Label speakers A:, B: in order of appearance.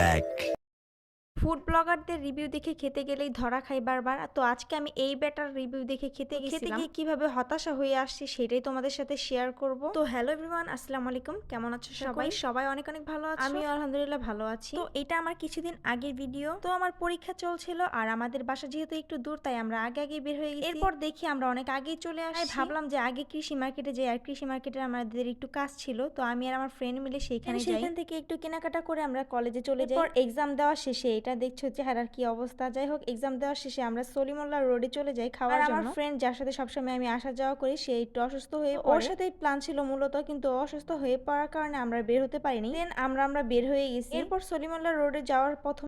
A: back.
B: Food ব্লগারদের review দেখে খেতে গেলেই ধরা খাই বারবার। তো আজকে আমি এই ব্যাটার রিভিউ দেখে খেতে গিয়ে কিভাবে হতাশা হয়ে আসছি সেটাই তোমাদের সাথে শেয়ার করব। তো হ্যালো এভরিওয়ান, আসসালামু আলাইকুম। কেমন আছো সবাই? সবাই অনেক অনেক ভালো আছো? আমিও আলহামদুলিল্লাহ ভালো আছি। তো এটা আমার কিছুদিন আগের ভিডিও। তো আমার পরীক্ষা চলছিল আর আমাদের বাসা যেহেতু একটু দূর, তাই আমরা আগে বের হয়ে গেছি। এরপর দেখি আমরা অনেক আগেই চলে আসি। ভাবলাম যে আগে কৃষি মার্কেটে যাই, আর কৃষি মার্কেটে আমাদের একটু কাজ ছিল। তো আমি আর আমার ফ্রেন্ড মিলে সেইখানে থেকে একটু কেনাকাটা করে আমরা কলেজে চলে যাই। এক্সাম দেওয়া শেষে এটা দেখছো চেহারার কি অবস্থা। যাই হোক, এক্সাম দেওয়ার শেষে আমরা সলিমুল্লাহ রোডে চলে যাই খাওয়ার জন্য। আমার ফ্রেন্ড যার সাথে সবসময় আমি আসা যাওয়া করি, সে একটু অসুস্থ হয়ে পড়ে। ওর সাথেই প্ল্যান ছিল মূলত, কিন্তু অসুস্থ হয়ে পড়ার কারণে আমরা বের হতে পারিনি। দেন আমরা বের হয়ে গেছি। এরপর সলিমুল্লাহ রোডে যাওয়ার পথ